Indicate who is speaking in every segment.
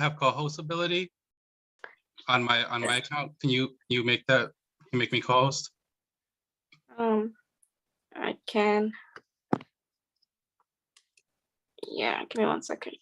Speaker 1: have co-host ability on my account. Can you make that? Can you make me co-host?
Speaker 2: I can. Yeah, give me 1 second.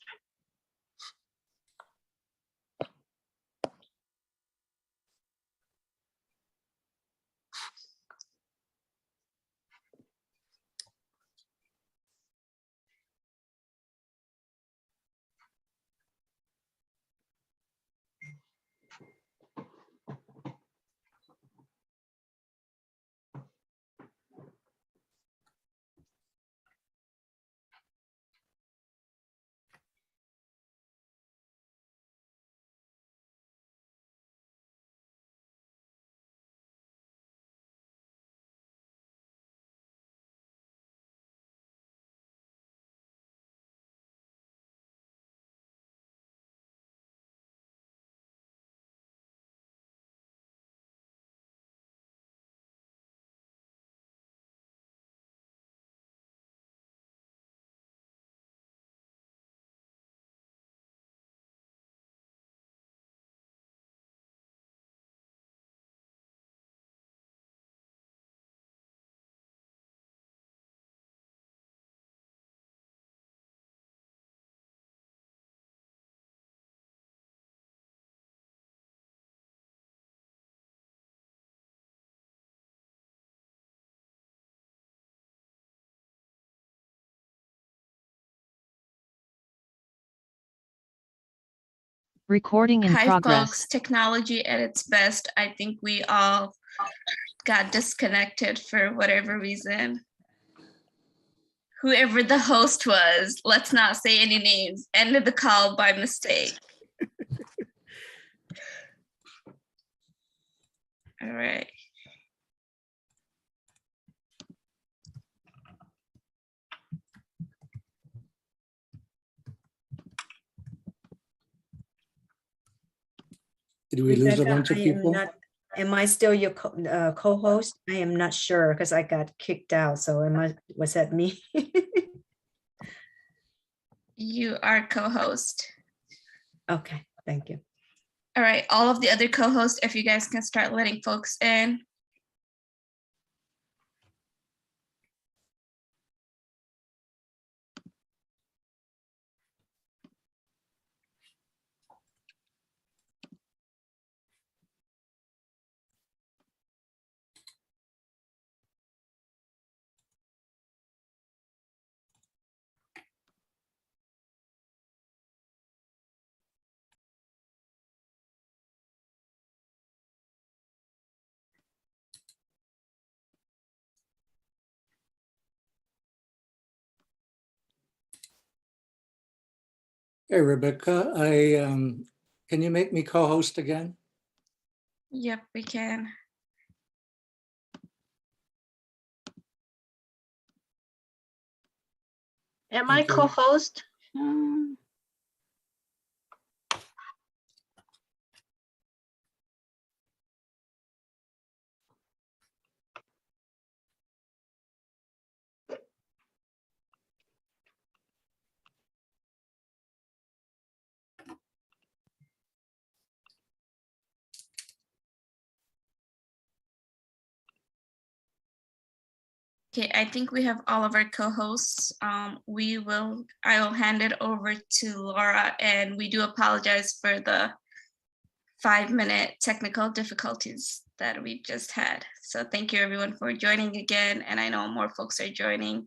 Speaker 3: Recording in progress.
Speaker 2: Folks, technology at its best. I think we all got disconnected for whatever reason. Whoever the host was, let's not say any names, ended the call by mistake. All right.
Speaker 4: Did we lose a bunch of people?
Speaker 5: Am I still your co-host? I am not sure because I got kicked out. So was that me?
Speaker 2: You are co-host.
Speaker 5: Okay, thank you.
Speaker 2: All right, all of the other co-hosts, if you guys can start letting folks in.
Speaker 4: Hey, Rebecca, can you make me co-host again?
Speaker 2: Yep, we can.
Speaker 6: Am I co-host?
Speaker 2: Okay, I think we have all of our co-hosts. I will hand it over to Laura, and we do apologize for the 5-minute technical difficulties that we just had. So thank you everyone for joining again. And I know more folks are joining.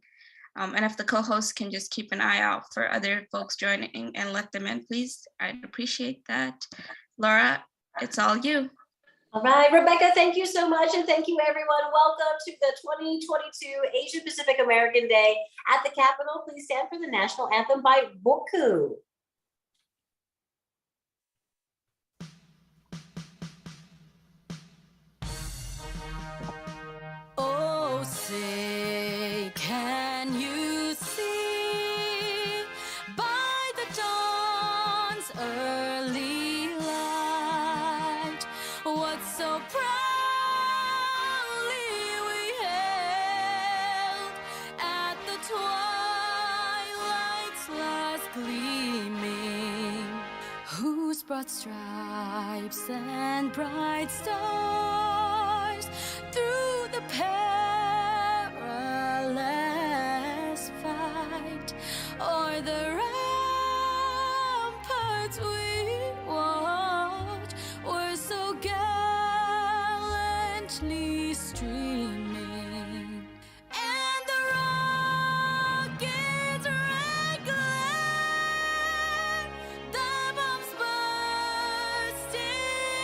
Speaker 2: And if the co-hosts can just keep an eye out for other folks joining and let them in, please, I'd appreciate that. Laura, it's all you.
Speaker 6: All right, Rebecca, thank you so much. And thank you, everyone. Welcome to the 2022 Asian Pacific American Day at the Capitol. Please stand for the national anthem by Boku.
Speaker 7: Oh, say, can you see by the dawn's early light what so proudly we hailed at the twilight's last gleam? whose broad stripes and bright stars through the perilous fight o'er the ramparts we watched were so gallantly streaming, and the rockets' red glare, the bombs bursting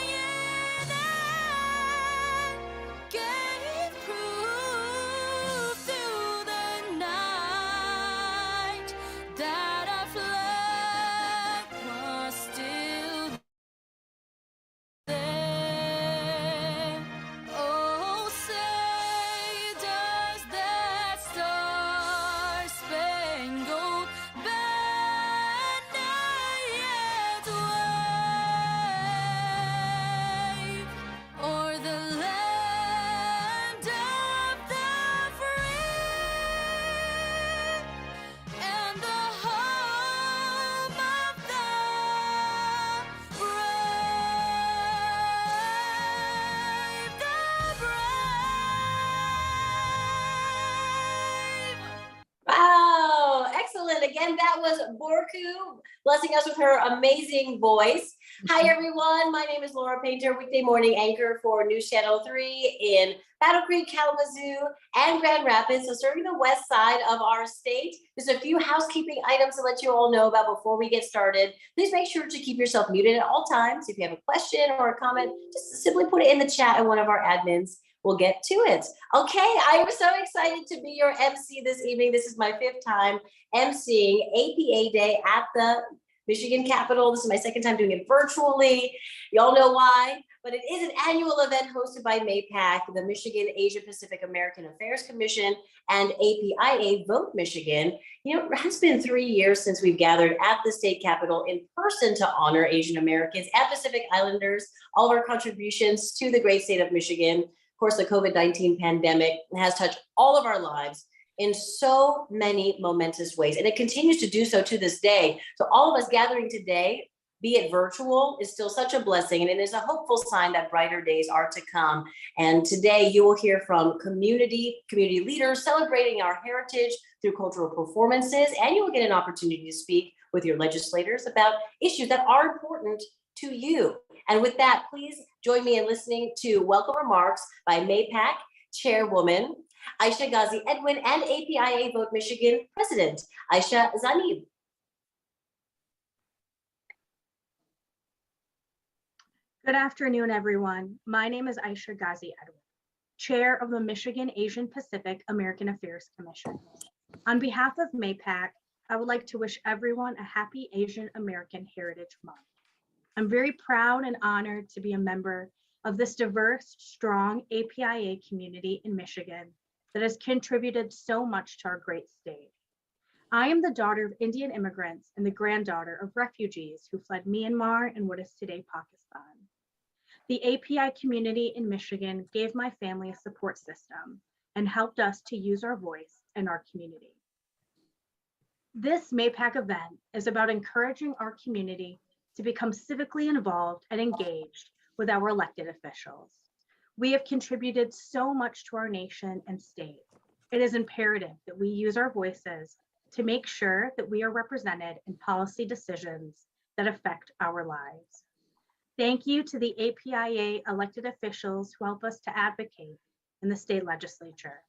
Speaker 7: in air, gave proof through the night that our flag was still there. Oh, say does that star-spangled banner yet wave o'er the land of the free and the home of the brave,
Speaker 6: Wow, excellent. Again, that was Borku blessing us with her amazing voice. Hi, everyone. My name is Laura Painter, weekday morning anchor for News Channel 3 in Battle Creek, Kalamazoo, and Grand Rapids, so serving the west side of our state. There's a few housekeeping items to let you all know about before we get started. Please make sure to keep yourself muted at all times. If you have a question or a comment, just simply put it in the chat and one of our admins will get to it. Okay, I am so excited to be your MC this evening. This is my 5th time MCing APA Day at the Michigan Capitol. This is my 2nd time doing it virtually. Y'all know why, but it is an annual event hosted by MAPAAC, the Michigan Asia Pacific American Affairs Commission, and APIA Vote Michigan. You know, it has been 3 years since we've gathered at the state capitol in person to honor Asian Americans and Pacific Islanders, all of our contributions to the great state of Michigan. Of course, the COVID-19 pandemic has touched all of our lives in so many momentous ways, and it continues to do so to this day. So all of us gathering today, be it virtual, is still such a blessing, and it is a hopeful sign that brighter days are to come. And today you will hear from community leaders celebrating our heritage through cultural performances, and you will get an opportunity to speak with your legislators about issues that are important to you. And with that, please join me in listening to welcome remarks by MAPAAC Chairwoman Aisha Ghazi Edwin and APIA Vote Michigan President Aisha Zanib.
Speaker 8: Good afternoon, everyone. My name is Aisha Ghazi Edwin, Chair of the Michigan Asian Pacific American Affairs Commission. On behalf of MAPAAC, I would like to wish everyone a happy Asian American Heritage Month. I'm very proud and honored to be a member of this diverse, strong APIA community in Michigan that has contributed so much to our great state. I am the daughter of Indian immigrants and the granddaughter of refugees who fled Myanmar and what is today Pakistan. The API community in Michigan gave my family a support system and helped us to use our voice in our community. This MAPAAC event is about encouraging our community to become civically involved and engaged with our elected officials. We have contributed so much to our nation and state. It is imperative that we use our voices to make sure that we are represented in policy decisions that affect our lives. Thank you to the APIA elected officials who help us to advocate in the state legislature.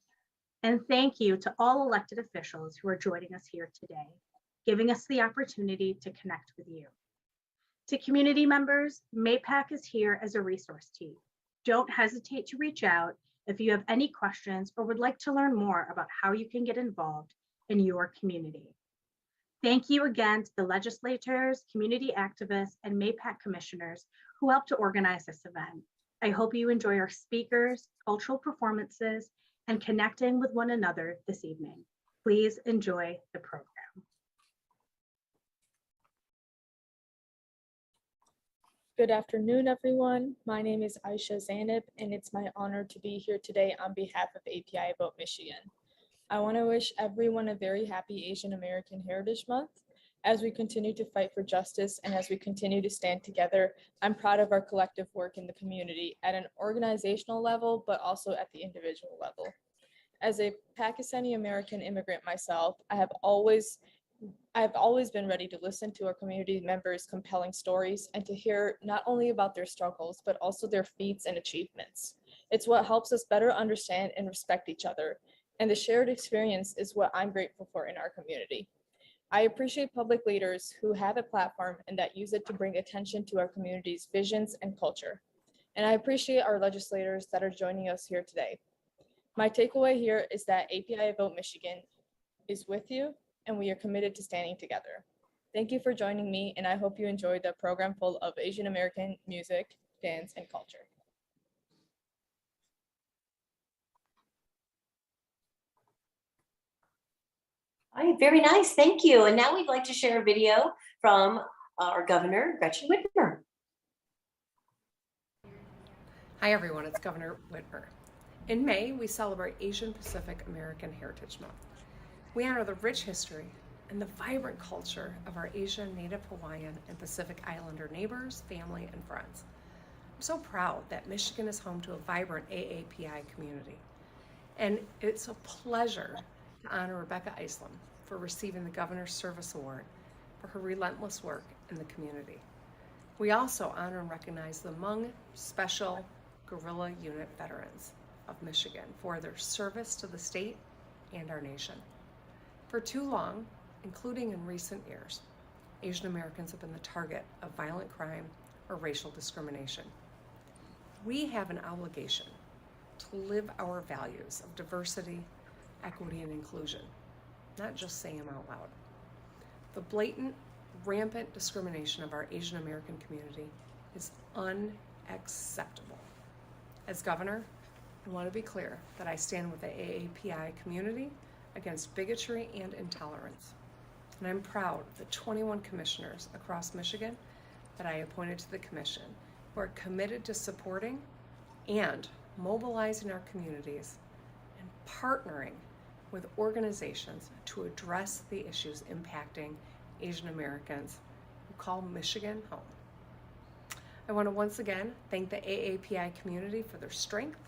Speaker 8: And thank you to all elected officials who are joining us here today, giving us the opportunity to connect with you. To community members, MAPAAC is here as a resource team. Don't hesitate to reach out if you have any questions or would like to learn more about how you can get involved in your community. Thank you again to the legislators, community activists, and MAPAAC commissioners who helped to organize this event. I hope you enjoy our speakers, cultural performances, and connecting with one another this evening. Please enjoy the program.
Speaker 9: Good afternoon, everyone. My name is Aisha Zanib, and it's my honor to be here today on behalf of API Vote Michigan. I want to wish everyone a very happy Asian American Heritage Month. As we continue to fight for justice and as we continue to stand together, I'm proud of our collective work in the community at an organizational level, but also at the individual level. As a Pakistani American immigrant myself, I have always been ready to listen to our community members' compelling stories and to hear not only about their struggles, but also their feats and achievements. It's what helps us better understand and respect each other. And the shared experience is what I'm grateful for in our community. I appreciate public leaders who have a platform and that use it to bring attention to our community's visions and culture. And I appreciate our legislators that are joining us here today. My takeaway here is that API Vote Michigan is with you, and we are committed to standing together. Thank you for joining me, and I hope you enjoyed the program full of Asian American music, dance, and culture.
Speaker 6: All right, very nice. Thank you. And now we'd like to share a video from our Governor Gretchen Whitmer.
Speaker 10: Hi everyone, it's Governor Whitmer. In May, we celebrate Asian Pacific American Heritage Month. We honor the rich history and the vibrant culture of our Asian, Native Hawaiian, and Pacific Islander neighbors, family, and friends. I'm so proud that Michigan is home to a vibrant AAPI community. And it's a pleasure to honor Rebecca Islam for receiving the Governor's Service Award for her relentless work in the community. We also honor and recognize the Hmong Special Guerrilla Unit veterans of Michigan for their service to the state and our nation. For too long, including in recent years, Asian Americans have been the target of violent crime or racial discrimination. We have an obligation to live our values of diversity, equity, and inclusion, not just say them out loud. The blatant, rampant discrimination of our Asian American community is unacceptable. As governor, I want to be clear that I stand with the AAPI community against bigotry and intolerance. And I'm proud of the 21 commissioners across Michigan that I appointed to the commission who are committed to supporting and mobilizing our communities and partnering with organizations to address the issues impacting Asian Americans who call Michigan home. I want to once again thank the AAPI community for their strength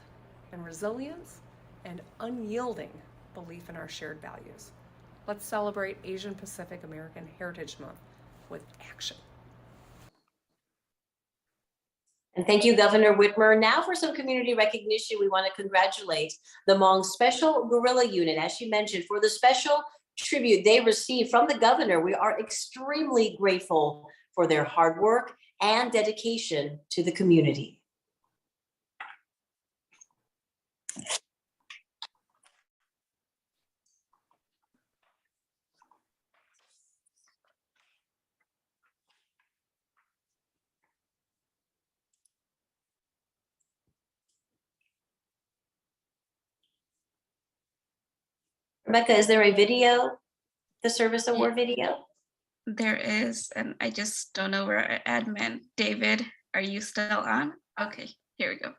Speaker 10: and resilience and unyielding belief in our shared values. Let's celebrate Asian Pacific American Heritage Month with action.
Speaker 6: And thank you, Governor Whitmer. Now for some community recognition, we want to congratulate the Hmong Special Guerrilla Unit, as she mentioned, for the special tribute they received from the governor. We are extremely grateful for their hard work and dedication to the community. Rebecca, is there a video, the service award video?
Speaker 2: There is, and I just don't know where our admin. David, are you still on? Okay, here we go.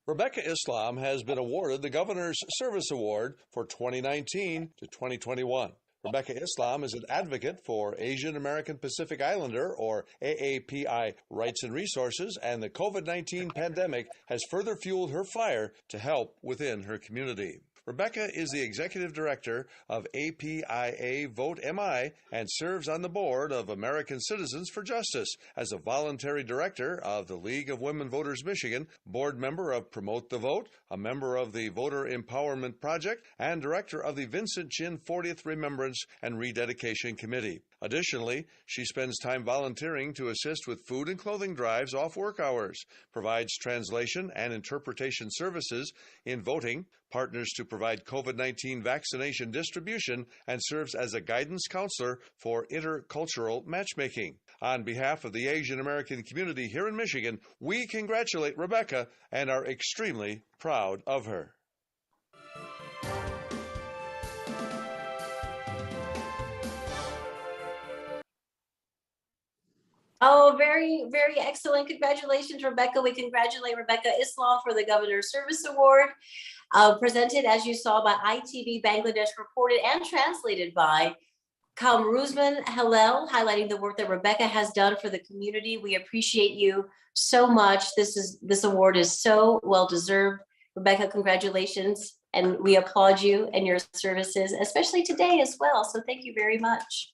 Speaker 11: Rebecca Islam has been awarded the Governor's Service Award for 2019 to 2021. Rebecca Islam is an advocate for Asian American Pacific Islander, or AAPI, rights and resources, and the COVID-19 pandemic has further fueled her fire to help within her community. Rebecca is the Executive Director of APIA Vote MI and serves on the board of American Citizens for Justice as a voluntary director of the League of Women Voters Michigan, board member of Promote the Vote, a member of the Voter Empowerment Project, and director of the Vincent Chin 40th Remembrance and Rededication Committee. Additionally, she spends time volunteering to assist with food and clothing drives off work hours, provides translation and interpretation services in voting, partners to provide COVID-19 vaccination distribution, and serves as a guidance counselor for intercultural matchmaking. On behalf of the Asian American community here in Michigan, we congratulate Rebecca and are extremely proud of her.
Speaker 6: Oh, very, very excellent. Congratulations, Rebecca. We congratulate Rebecca Islam for the Governor Service Award, presented, as you saw, by ITV Bangladesh, reported and translated by Kamruzman Halel, highlighting the work that Rebecca has done for the community. We appreciate you so much. This award is so well deserved. Rebecca, congratulations. And we applaud you and your services, especially today as well. So thank you very much.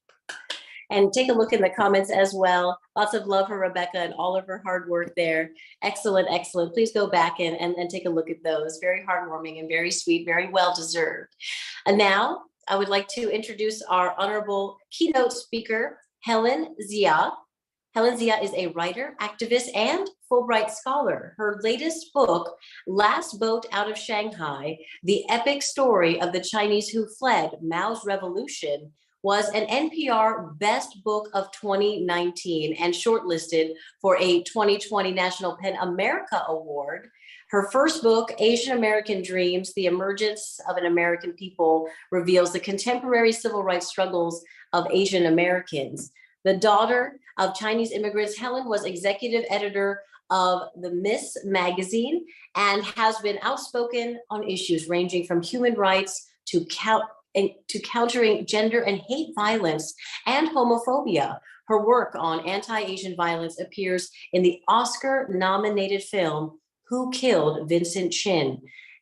Speaker 6: And take a look in the comments as well. Lots of love for Rebecca and all of her hard work there. Excellent, excellent. Please go back and take a look at those. Very heartwarming and very sweet, very well deserved. And now I would like to introduce our honorable keynote speaker, Helen Zia. Helen Zia is a writer, activist, and Fulbright scholar. Her latest book, Last Boat Out of Shanghai, The Epic Story of the Chinese Who Fled Mao's Revolution, was an NPR Best Book of 2019 and shortlisted for a 2020 National PEN America Award. Her first book, Asian American Dreams, The Emergence of an American People, reveals the contemporary civil rights struggles of Asian Americans. The daughter of Chinese immigrants, Helen was executive editor of the Miss magazine and has been outspoken on issues ranging from human rights to countering gender and hate violence and homophobia. Her work on anti-Asian violence appears in the Oscar-nominated film, Who Killed Vincent Chin?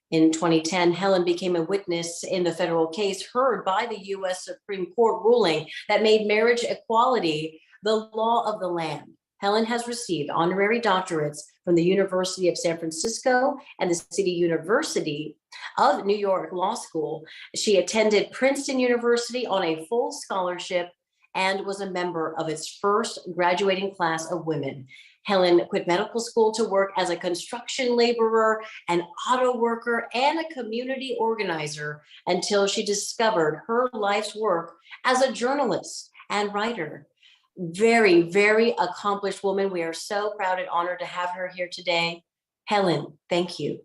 Speaker 6: In 2010, Helen became a witness in the federal case heard by the U.S. Supreme Court ruling that made marriage equality the law of the land. Helen has received honorary doctorates from the University of San Francisco and the City University of New York Law School. She attended Princeton University on a full scholarship and was a member of its first graduating class of women. Helen quit medical school to work as a construction laborer, an auto worker, and a community organizer until she discovered her life's work as a journalist and writer. Very, very accomplished woman. We are so proud and honored to have her here today. Helen, thank you.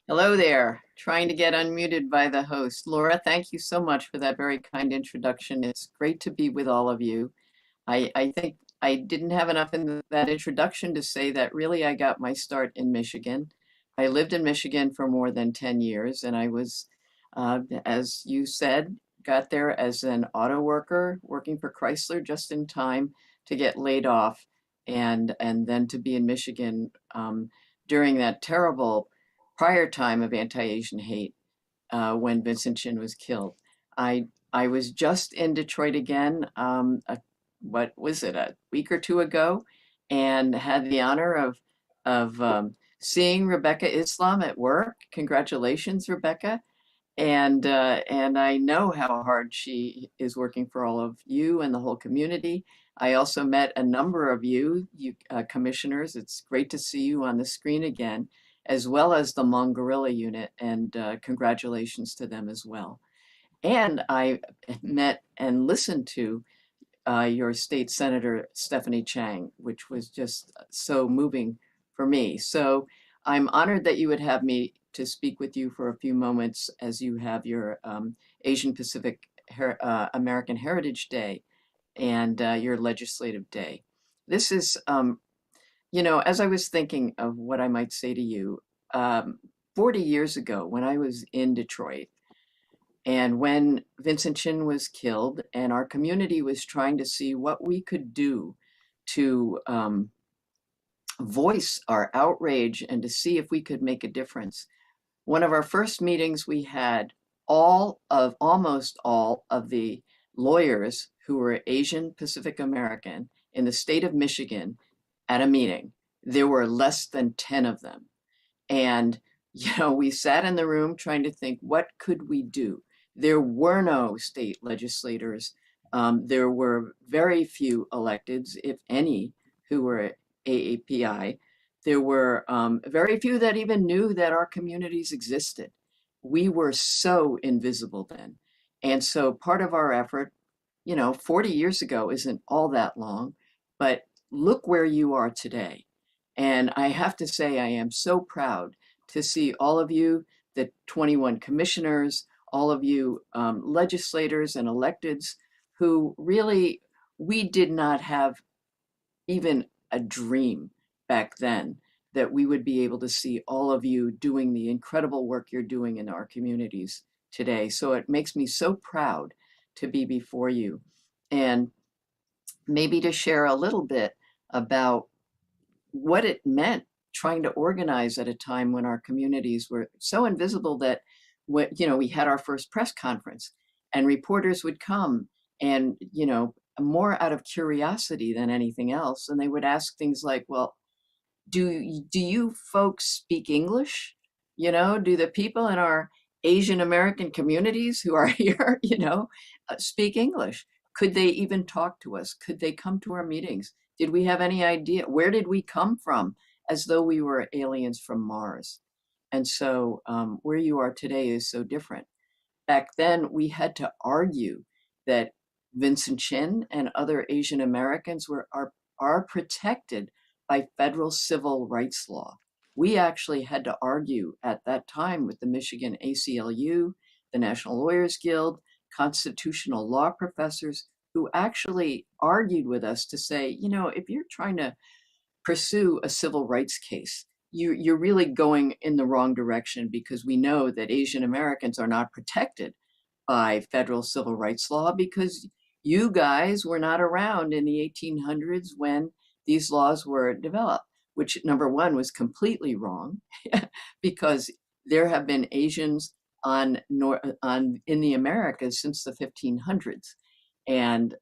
Speaker 12: Hello there. Trying to get unmuted by the host. Laura, thank you so much for that very kind introduction. It's great to be with all of you. I think I didn't have enough in that introduction to say that really I got my start in Michigan. I lived in Michigan for more than 10 years, and I was, as you said, got there as an auto worker, working for Chrysler just in time to get laid off, and then to be in Michigan during that terrible prior time of anti-Asian hate when Vincent Chin was killed. I was just in Detroit again, what was it, a week or two ago, and had the honor of seeing Rebecca Islam at work. Congratulations, Rebecca. And I know how hard she is working for all of you and the whole community. I also met a number of you commissioners. It's great to see you on the screen again, as well as the Hmong Guerrilla Unit, and congratulations to them as well. And I met and listened to your state senator, Stephanie Chang, which was just so moving for me. So I'm honored that you would have me to speak with you for a few moments as you have your Asian Pacific American Heritage Day and your legislative day. This is, you know, as I was thinking of what I might say to you, 40 years ago when I was in Detroit, and when Vincent Chin was killed and our community was trying to see what we could do to voice our outrage and to see if we could make a difference. One of our first meetings, we had almost all of the lawyers who were Asian Pacific American in the state of Michigan at a meeting. There were less than 10 of them. And, you know, we sat in the room trying to think, what could we do? There were no state legislators. There were very few electeds, if any, who were AAPI. There were very few that even knew that our communities existed. We were so invisible then. And so part of our effort, you know, 40 years ago isn't all that long, but look where you are today. And I have to say, I am so proud to see all of you, the 21 commissioners, all of you legislators and electeds who really, we did not have even a dream back then that we would be able to see all of you doing the incredible work you're doing in our communities today. So it makes me so proud to be before you, and maybe to share a little bit about what it meant trying to organize at a time when our communities were so invisible that we had our first press conference and reporters would come and, more out of curiosity than anything else. And they would ask things like, well, do you folks speak English? Do the people in our Asian American communities who are here, speak English? Could they even talk to us? Could they come to our meetings? Did we have any idea? Where did we come from? As though we were aliens from Mars. And so where you are today is so different. Back then, we had to argue that Vincent Chin and other Asian Americans are protected by federal civil rights law. We actually had to argue at that time with the Michigan ACLU, the National Lawyers Guild, constitutional law professors who actually argued with us to say, if you're trying to pursue a civil rights case, you're really going in the wrong direction, because we know that Asian Americans are not protected by federal civil rights law because you guys were not around in the 1800s when these laws were developed, which number one was completely wrong because there have been Asians in the Americas since the 1500s. And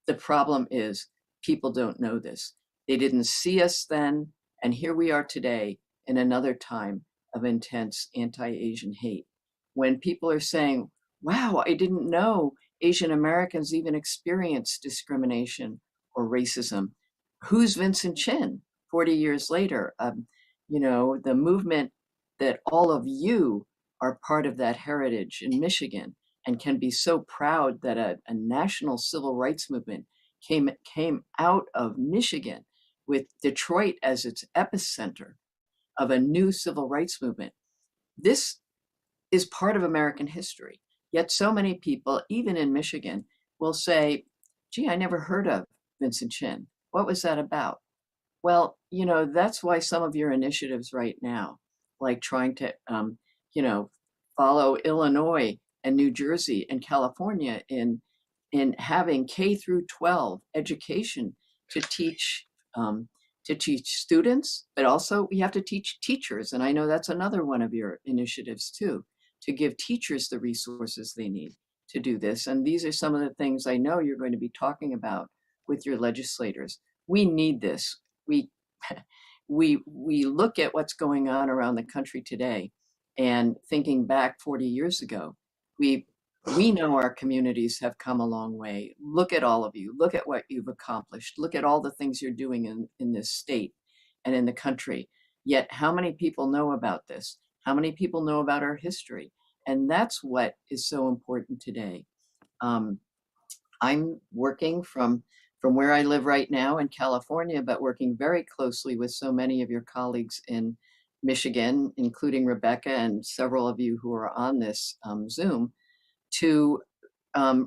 Speaker 12: the problem is people don't know this. They didn't see us then. And here we are today in another time of intense anti-Asian hate. When people are saying, wow, I didn't know Asian Americans even experience discrimination or racism. Who's Vincent Chin 40 years later? The movement that all of you are part of that heritage in Michigan and can be so proud that a national civil rights movement came out of Michigan with Detroit as its epicenter of a new civil rights movement. This is part of American history. Yet so many people, even in Michigan, will say, gee, I never heard of Vincent Chin. What was that about? Well, that's why some of your initiatives right now, like trying to, follow Illinois and New Jersey and California in having K through 12 education to teach students, but also we have to teach teachers. And I know that's another one of your initiatives too, to give teachers the resources they need to do this. And these are some of the things I know you're going to be talking about with your legislators. We need this. We look at what's going on around the country today and thinking back 40 years ago, we know our communities have come a long way. Look at all of you. Look at what you've accomplished. Look at all the things you're doing in this state and in the country. Yet how many people know about this? How many people know about our history? And that's what is so important today. I'm working from where I live right now in California, but working very closely with so many of your colleagues in Michigan, including Rebecca and several of you who are on this Zoom, to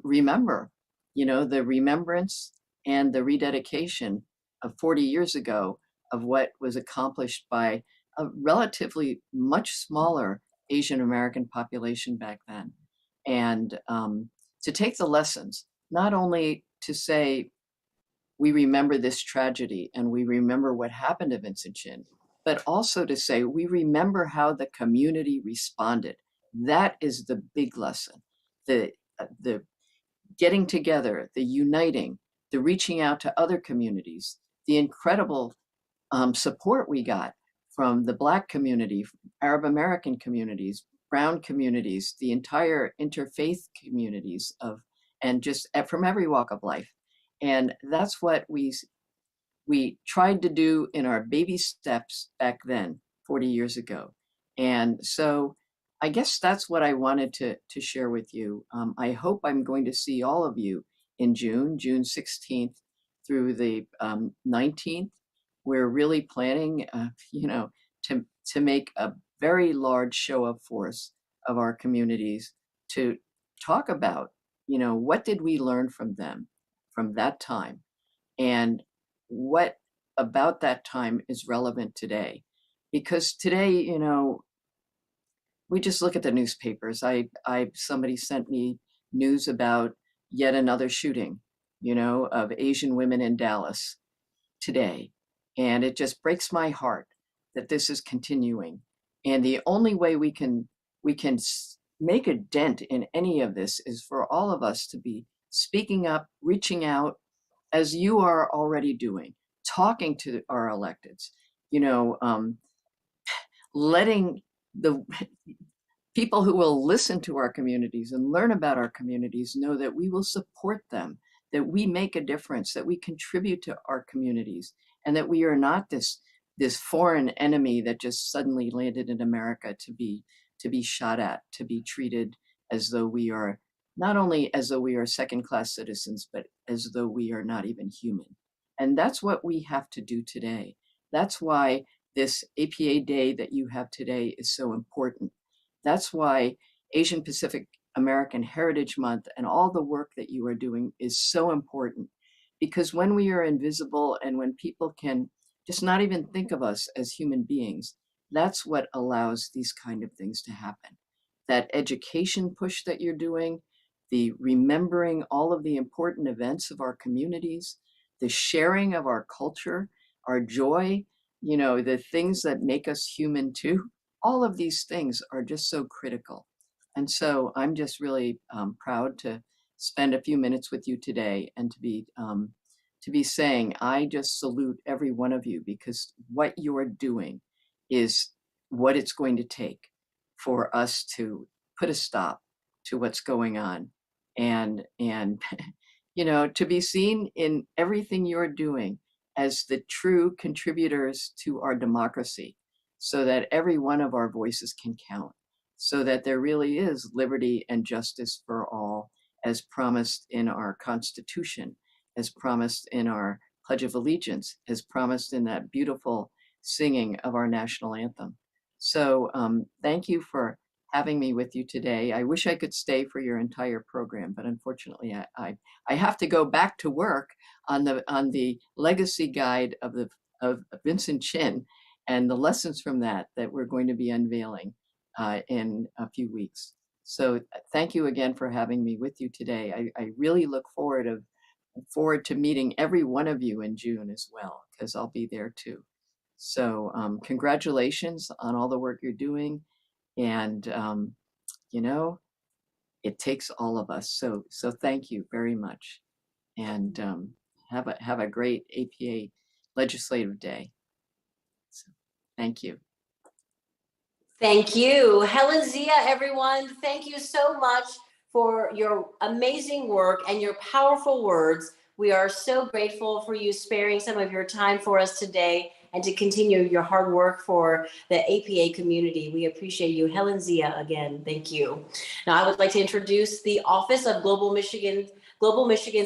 Speaker 12: remember, the remembrance and the rededication of 40 years ago of what was accomplished by a relatively much smaller Asian American population back then. And to take the lessons, not only to say, we remember this tragedy and we remember what happened to Vincent Chin, but also to say, we remember how the community responded. That is the big lesson. The getting together, the uniting, the reaching out to other communities, the incredible support we got from the Black community, Arab American communities, Brown communities, the entire interfaith communities and just from every walk of life. And that's what we tried to do in our baby steps back then, 40 years ago. And so I guess that's what I wanted to share with you. I hope I'm going to see all of you in June 16th through the 19th. We're really planning, to make a very large show of force of our communities to talk about, what did we learn from them from that time, and what about that time is relevant today. Because today, we just look at the newspapers. Somebody sent me news about yet another shooting, of Asian women in Dallas today. And it just breaks my heart that this is continuing. And the only way we can make a dent in any of this is for all of us to be speaking up, reaching out, as you are already doing, talking to our electeds, letting the people who will listen to our communities and learn about our communities know that we will support them, that we make a difference, that we contribute to our communities, and that we are not this foreign enemy that just suddenly landed in America to be shot at, to be treated as though we are, not only as though we are second-class citizens, but as though we are not even human. And that's what we have to do today. That's why this APA Day that you have today is so important. That's why Asian Pacific American Heritage Month and all the work that you are doing is so important. Because when we are invisible and when people can just not even think of us as human beings, that's what allows these kind of things to happen. That education push that you're doing, the remembering all of the important events of our communities, the sharing of our culture, our joy, the things that make us human too, all of these things are just so critical. And so I'm just really proud to spend a few minutes with you today and to be saying, I just salute every one of you, because what you're doing is what it's going to take for us to put a stop to what's going on, and to be seen in everything you're doing as the true contributors to our democracy, so that every one of our voices can count, so that there really is liberty and justice for all, as promised in our Constitution, as promised in our Pledge of Allegiance, as promised in that beautiful singing of our national anthem. So thank you for having me with you today. I wish I could stay for your entire program, but unfortunately I have to go back to work on the legacy guide of Vincent Chin and the lessons from that we're going to be unveiling in a few weeks. So thank you again for having me with you today. I really look forward to meeting every one of you in June as well, because I'll be there too. So congratulations on all the work you're doing. And, it takes all of us. So thank you very much. And have a great APA Legislative Day. So, thank you.
Speaker 6: Thank you. Helen Zia, everyone, thank you so much for your amazing work and your powerful words. We are so grateful for you sparing some of your time for us today and to continue your hard work for the APA community. We appreciate you. Helen Zia, again, thank you. Now I would like to introduce the Office of Global Michigan's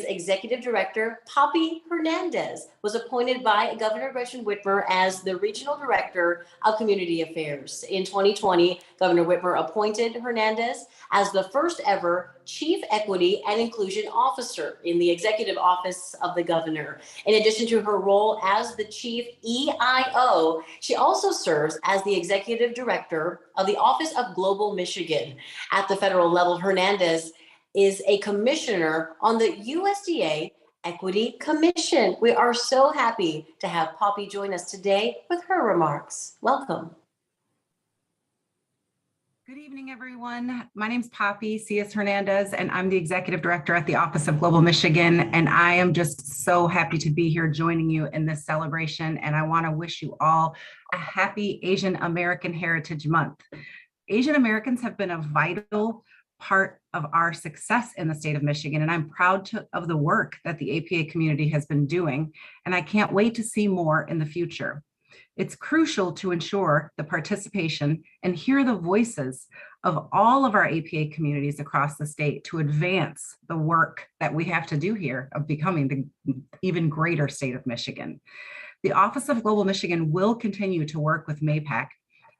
Speaker 6: Executive Director, Poppy Hernandez, was appointed by Governor Gretchen Whitmer as the Regional Director of Community Affairs. In 2020, Governor Whitmer appointed Hernandez as the first ever Chief Equity and Inclusion Officer in the Executive Office of the Governor. In addition to her role as the Chief EIO, she also serves as the Executive Director of the Office of Global Michigan. At the federal level, Hernandez is a commissioner on the USDA Equity Commission. We are so happy to have Poppy join us today with her remarks. Welcome.
Speaker 13: Good evening, everyone. My name is Poppy C.S. Hernandez, and I'm the Executive Director at the Office of Global Michigan. And I am just so happy to be here joining you in this celebration. And I want to wish you all a happy Asian American Heritage Month. Asian Americans have been a vital part of our success in the state of Michigan, and I'm proud of the work that the APA community has been doing, and I can't wait to see more in the future. It's crucial to ensure the participation and hear the voices of all of our APA communities across the state to advance the work that we have to do here of becoming the even greater state of Michigan. The Office of Global Michigan will continue to work with MAPAAC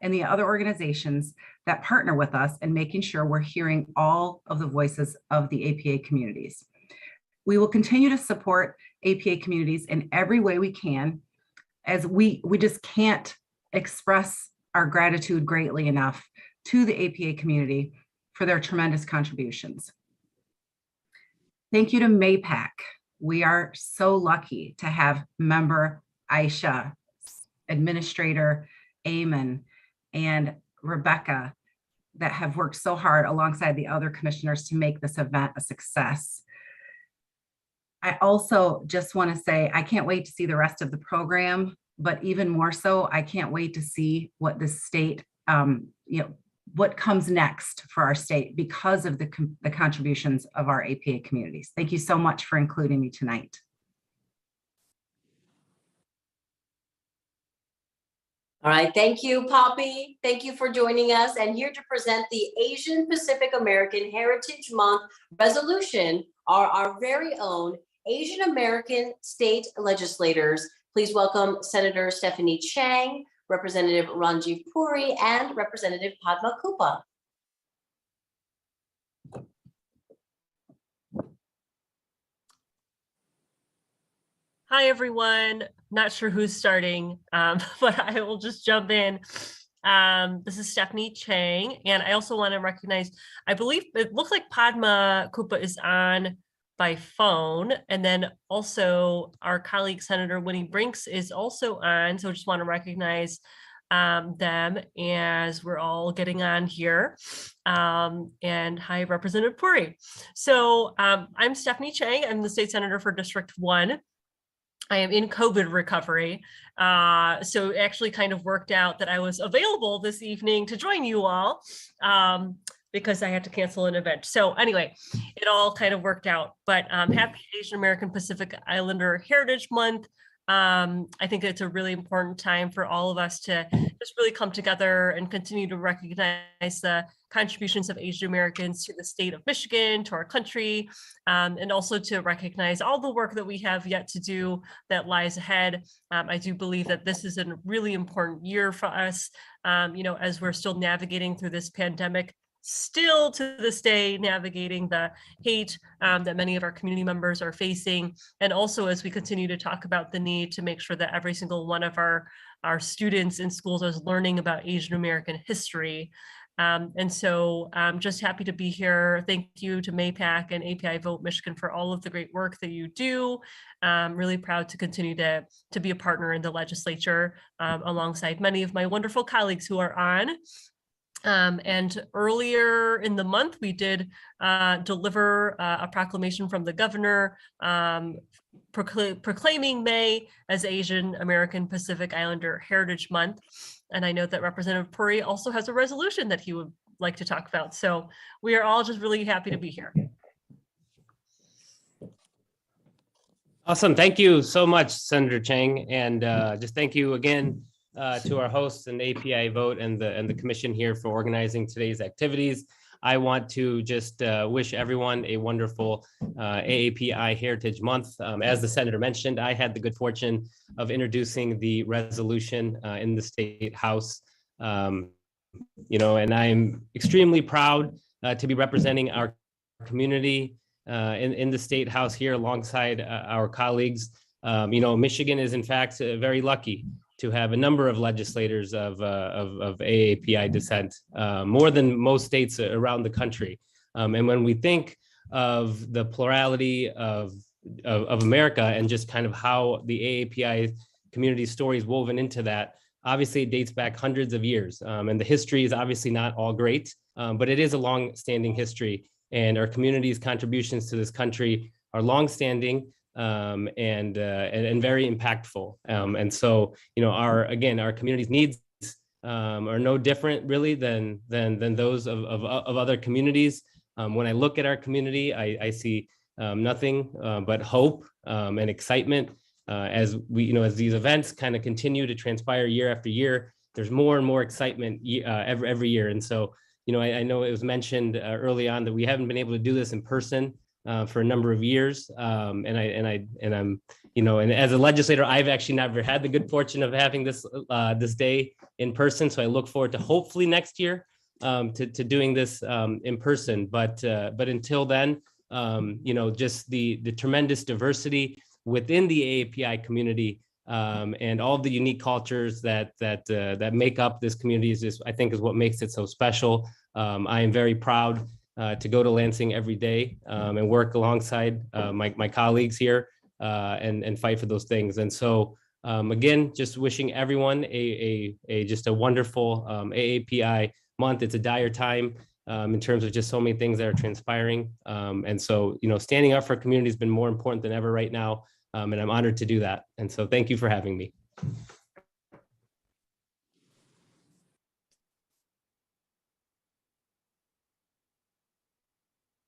Speaker 13: and the other organizations that partner with us in making sure we're hearing all of the voices of the APA communities. We will continue to support APA communities in every way we can, as we just can't express our gratitude greatly enough to the APA community for their tremendous contributions. Thank you to MAPAAC. We are so lucky to have member Aisha, Administrator Eamon, and Rebecca that have worked so hard alongside the other commissioners to make this event a success. I also just want to say, I can't wait to see the rest of the program, but even more so, I can't wait to see what the state, what comes next for our state because of the contributions of our APA communities. Thank you so much for including me tonight.
Speaker 6: All right, thank you, Poppy. Thank you for joining us. And here to present the Asian Pacific American Heritage Month resolution are our very own Asian American state legislators. Please welcome Senator Stephanie Chang, Representative Ranjiv Puri, and Representative Padma Kupa.
Speaker 14: Hi, everyone. Not sure who's starting, but I will just jump in. This is Stephanie Chang, and I also want to recognize, I believe it looks like Padma Kupa is on by phone, and then also our colleague Senator Winnie Brinks is also on, so I just want to recognize them as we're all getting on here. And hi, Representative Puri. So I'm Stephanie Chang. I'm the state senator for District 1. I am in COVID recovery. So it actually kind of worked out that I was available this evening to join you all because I had to cancel an event. So anyway, it all kind of worked out, but happy Asian American Pacific Islander Heritage Month. I think it's a really important time for all of us to just really come together and continue to recognize the contributions of Asian Americans to the state of Michigan, to our country, and also to recognize all the work that we have yet to do that lies ahead. I do believe that this is a really important year for us, as we're still navigating through this pandemic, still to this day navigating the hate that many of our community members are facing. And also as we continue to talk about the need to make sure that every single one of our students in schools is learning about Asian American history. And so I'm just happy to be here. Thank you to MAPAAC and API Vote Michigan for all of the great work that you do. I'm really proud to continue to be a partner in the legislature alongside many of my wonderful colleagues who are on. And earlier in the month, we did deliver a proclamation from the governor proclaiming May as Asian American Pacific Islander Heritage Month. And I know that Representative Puri also has a resolution that he would like to talk about. So we are all just really happy to be here.
Speaker 15: Awesome. Thank you so much, Senator Chang. And just thank you again to our hosts and API Vote and the commission here for organizing today's activities. I want to just wish everyone a wonderful AAPI Heritage Month. As the senator mentioned, I had the good fortune of introducing the resolution in the State House. And I'm extremely proud to be representing our community in the State House here alongside our colleagues. Michigan is in fact very lucky to have a number of legislators of AAPI descent, more than most states around the country. And when we think of the plurality of America and just kind of how the AAPI community story is woven into that, obviously it dates back hundreds of years. And the history is obviously not all great, but it is a long-standing history. And our community's contributions to this country are long-standing, and very impactful. And so, our community's needs are no different really than those of other communities. When I look at our community, I see nothing but hope and excitement as these events kind of continue to transpire year after year. There's more and more excitement every year. And so, I know it was mentioned early on that we haven't been able to do this in person for a number of years. And I'm, and as a legislator, I've actually never had the good fortune of having this day in person. So I look forward to hopefully next year to doing this in person. But until then, just the tremendous diversity within the AAPI community and all the unique cultures that make up this community I think is what makes it so special. I am very proud to go to Lansing every day and work alongside my colleagues here and fight for those things. And so again, just wishing everyone just a wonderful AAPI month. It's a dire time in terms of just so many things that are transpiring. And so, standing up for community has been more important than ever right now. And I'm honored to do that. And so thank you for having me.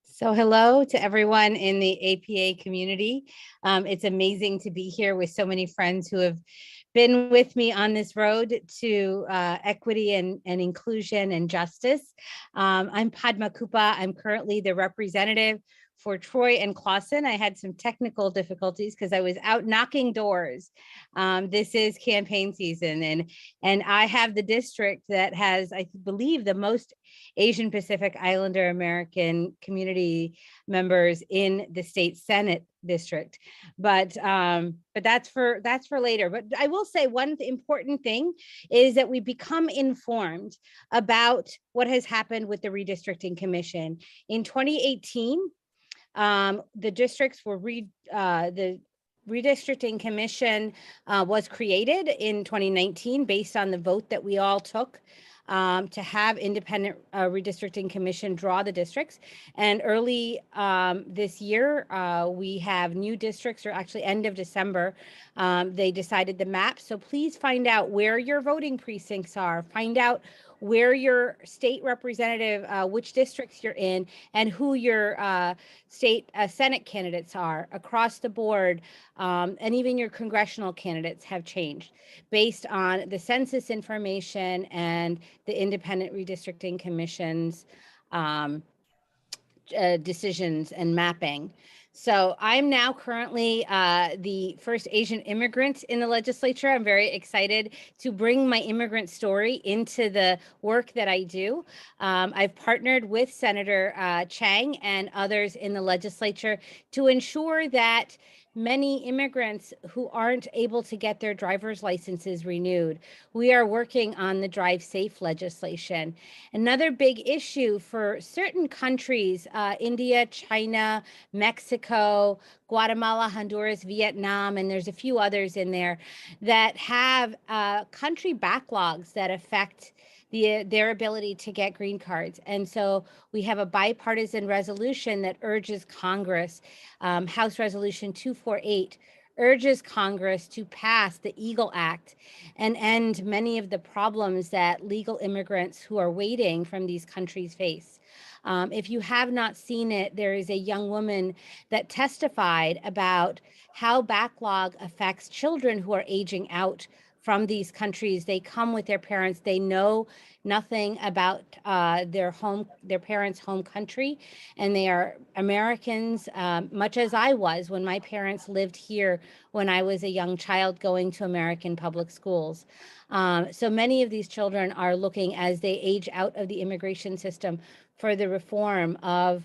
Speaker 16: So hello to everyone in the APA community. It's amazing to be here with so many friends who have been with me on this road to equity and inclusion and justice. I'm Padma Kupa. I'm currently the representative for Troy and Clawson. I had some technical difficulties because I was out knocking doors. This is campaign season, and I have the district that has, I believe, the most Asian Pacific Islander American community members in the state Senate district. But that's for later. But I will say one important thing is that we become informed about what has happened with the redistricting commission. In 2018, the districts were the redistricting commission was created in 2019 based on the vote that we all took to have independent redistricting commission draw the districts. And early this year, we have new districts, or actually end of December, they decided the map. So please find out where your voting precincts are, find out where your state representative, which districts you're in, and who your state Senate candidates are across the board. And even your congressional candidates have changed based on the census information and the independent redistricting commission's decisions and mapping. So I'm now currently the first Asian immigrant in the legislature. I'm very excited to bring my immigrant story into the work that I do. I've partnered with Senator Chang and others in the legislature to ensure that many immigrants who aren't able to get their driver's licenses renewed. We are working on the Drive Safe legislation. Another big issue for certain countries, India, China, Mexico, Guatemala, Honduras, Vietnam, and there's a few others in there that have country backlogs that affect their ability to get green cards. And so we have a bipartisan resolution that urges Congress, House Resolution 248, urges Congress to pass the EAGLE Act and end many of the problems that legal immigrants who are waiting from these countries face. If you have not seen it, there is a young woman that testified about how backlog affects children who are aging out from these countries. They come with their parents. They know nothing about their parents' home country, and they are Americans, much as I was when my parents lived here when I was a young child going to American public schools. So many of these children are looking, as they age out of the immigration system, for the reform of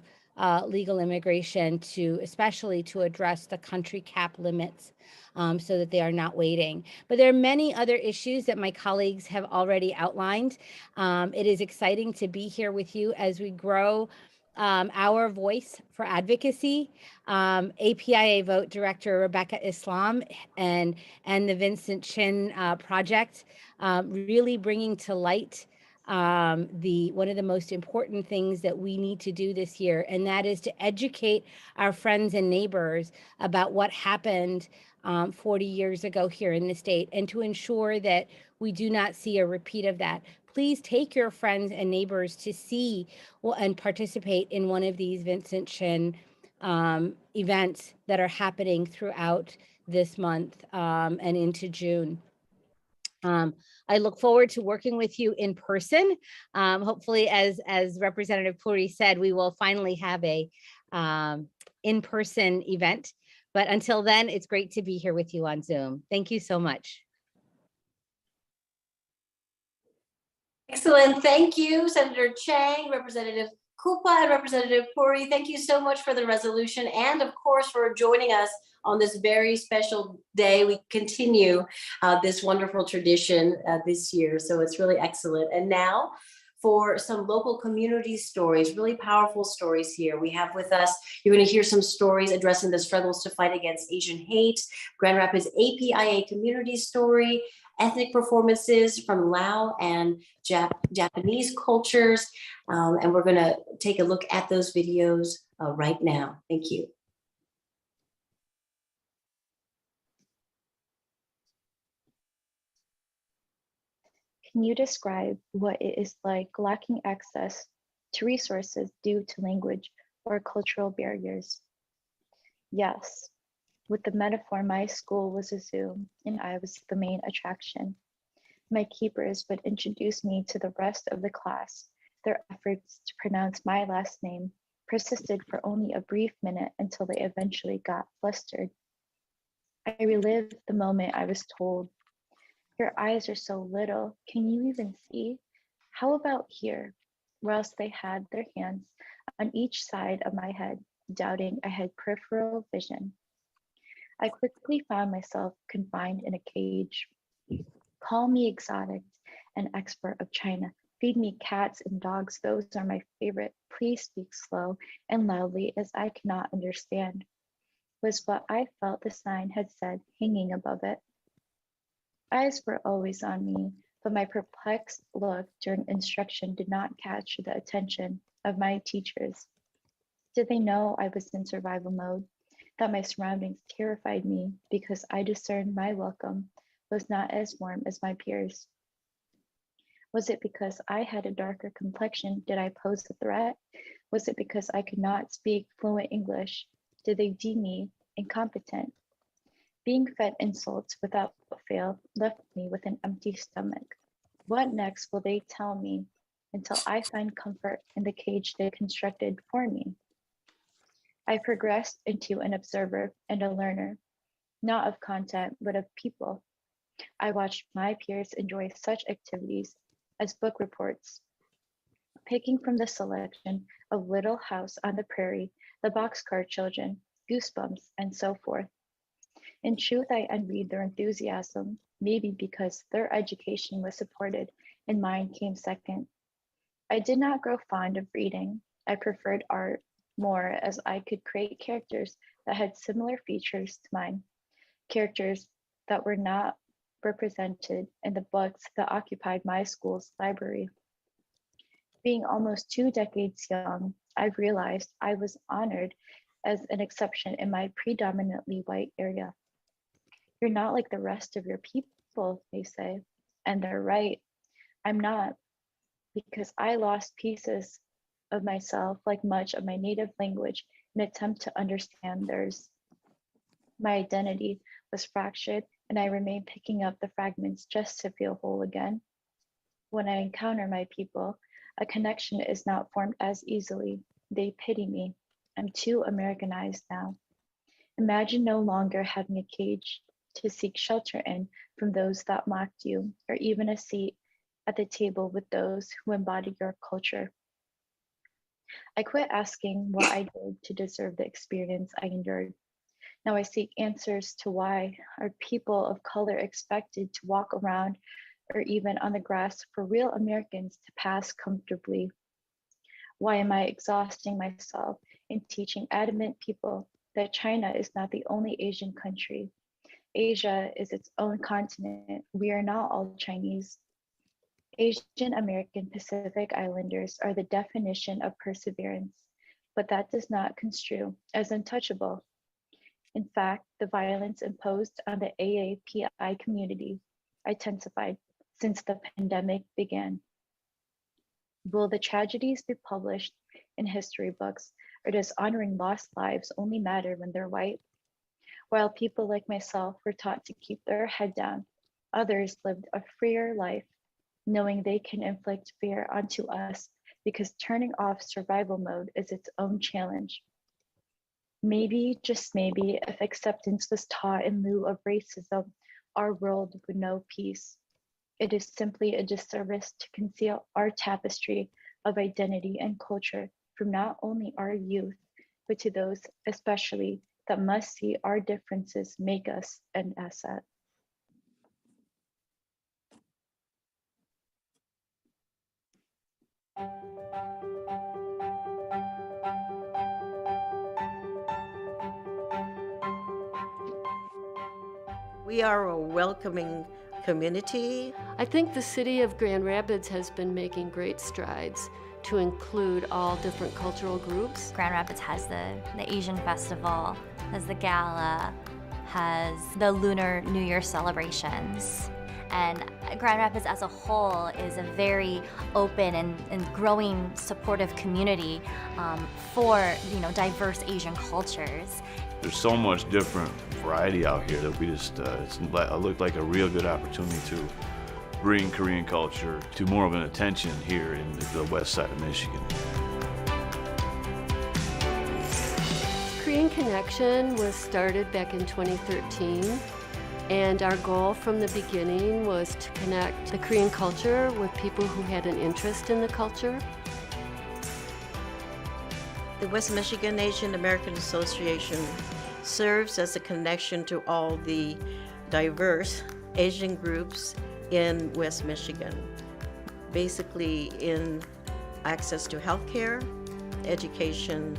Speaker 16: legal immigration, especially to address the country cap limits, so that they are not waiting. But there are many other issues that my colleagues have already outlined. It is exciting to be here with you as we grow our voice for advocacy. APIA Vote Director Rebecca Islam and the Vincent Chin Project really bringing to light one of the most important things that we need to do this year, and that is to educate our friends and neighbors about what happened 40 years ago here in the state, and to ensure that we do not see a repeat of that. Please take your friends and neighbors to see and participate in one of these Vincent Chin events that are happening throughout this month and into June. I look forward to working with you in person. Hopefully, as Representative Puri said, we will finally have a in-person event. But until then, it's great to be here with you on Zoom. Thank you so much.
Speaker 6: Excellent. Thank you, Senator Chang, Representative Kupa, and Representative Puri. Thank you so much for the resolution and, of course, for joining us on this very special day. We continue this wonderful tradition this year, so it's really excellent. And now for some local community stories, really powerful stories here. We have with us, you're going to hear some stories addressing the struggles to fight against Asian hate, Grand Rapids APIA community story, ethnic performances from Lao and Japanese cultures. And we're going to take a look at those videos right now. Thank you.
Speaker 17: Can you describe what it is like lacking access to resources due to language or cultural barriers? Yes. With the metaphor, my school was a zoo and I was the main attraction. My keepers would introduce me to the rest of the class. Their efforts to pronounce my last name persisted for only a brief minute until they eventually got flustered. I relived the moment I was told, "Your eyes are so little, can you even see? How about here?" Whilst they had their hands on each side of my head, doubting I had peripheral vision. I quickly found myself confined in a cage. Call me exotic, an expert of China. Feed me cats and dogs, those are my favorite. Please speak slow and loudly as I cannot understand, was what I felt the sign had said hanging above it. Eyes were always on me, but my perplexed look during instruction did not catch the attention of my teachers. Did they know I was in survival mode, that my surroundings terrified me because I discerned my welcome was not as warm as my peers? Was it because I had a darker complexion did I pose a threat? Was it because I could not speak fluent English? Did they deem me incompetent? Being fed insults without fail left me with an empty stomach. What next will they tell me until I find comfort in the cage they constructed for me? I progressed into an observer and a learner, not of content, but of people. I watched my peers enjoy such activities as book reports, picking from the selection of Little House on the Prairie, The Boxcar Children, Goosebumps, and so forth. In truth, I envied their enthusiasm, maybe because their education was supported and mine came second. I did not grow fond of reading. I preferred art more as I could create characters that had similar features to mine, characters that were not represented in the books that occupied my school's library. Being almost 2 decades young, I've realized I was honored as an exception in my predominantly white area. You're not like the rest of your people, they say, and they're right. I'm not, because I lost pieces of myself, like much of my native language, in an attempt to understand theirs. My identity was fractured, and I remain picking up the fragments just to feel whole again. When I encounter my people, a connection is not formed as easily. They pity me. I'm too Americanized now. Imagine no longer having a cage to seek shelter in from those that mocked you, or even a seat at the table with those who embody your culture. I quit asking what I did to deserve the experience I endured. Now I seek answers to why are people of color expected to walk around or even on the grass for real Americans to pass comfortably? Why am I exhausting myself in teaching adamant people that China is not the only Asian country? Asia is its own continent. We are not all Chinese. Asian American Pacific Islanders are the definition of perseverance, but that does not construe as untouchable. In fact, the violence imposed on the AAPI community intensified since the pandemic began. Will the tragedies be published in history books, or does honoring lost lives only matter when they're white? While people like myself were taught to keep their head down, others lived a freer life, knowing they can inflict fear onto us because turning off survival mode is its own challenge. Maybe, just maybe, if acceptance was taught in lieu of racism, our world would know peace. It is simply a disservice to conceal our tapestry of identity and culture from not only our youth, but to those especially that must see our differences make us an asset.
Speaker 18: We are a welcoming community.
Speaker 19: I think the city of Grand Rapids has been making great strides to include all different cultural groups.
Speaker 20: Grand Rapids has the Asian Festival, has the gala, has the Lunar New Year celebrations. And Grand Rapids as a whole is a very open and growing supportive community for diverse Asian cultures.
Speaker 21: There's so much different variety out here that we just, it looked like a real good opportunity to bring Korean culture to more of an attention here in the west side of Michigan.
Speaker 19: Korean Connection was started back in 2013, and our goal from the beginning was to connect the Korean culture with people who had an interest in the culture.
Speaker 18: The West Michigan Asian American Association serves as a connection to all the diverse Asian groups in West Michigan, basically in access to healthcare, education,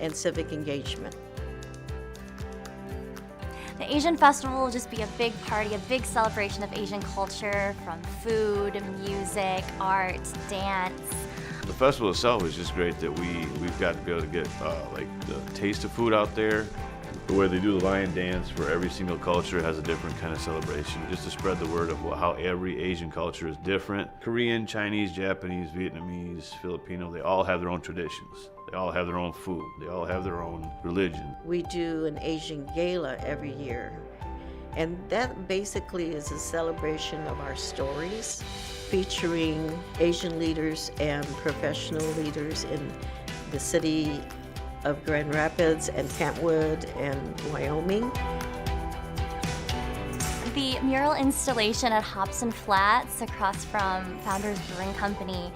Speaker 18: and civic engagement.
Speaker 20: The Asian Festival will just be a big party, a big celebration of Asian culture, from food, music, art, dance.
Speaker 21: The festival itself is just great that we've got to be able to get like the taste of food out there. The way they do the lion dance for every single culture has a different kind of celebration, just to spread the word of how every Asian culture is different. Korean, Chinese, Japanese, Vietnamese, Filipino, they all have their own traditions. They all have their own food. They all have their own religion.
Speaker 18: We do an Asian gala every year, and that basically is a celebration of our stories, featuring Asian leaders and professional leaders in the city of Grand Rapids and Kentwood and Wyoming.
Speaker 20: The mural installation at Hobson Flats across from Founders Brewing Company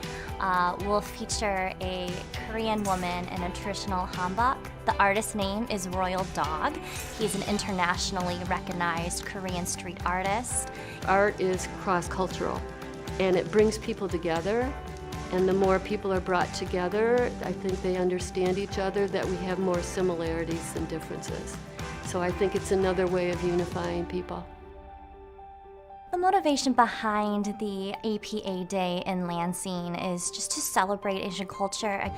Speaker 20: will feature a Korean woman in a traditional hanbok. The artist's name is Royal Dog. He's an internationally recognized Korean street artist.
Speaker 19: Art is cross-cultural, and it brings people together. And the more people are brought together, I think they understand each other, that we have more similarities than differences. So I think it's another way of unifying people.
Speaker 20: The motivation behind the APA Day in Lansing is just to celebrate Asian culture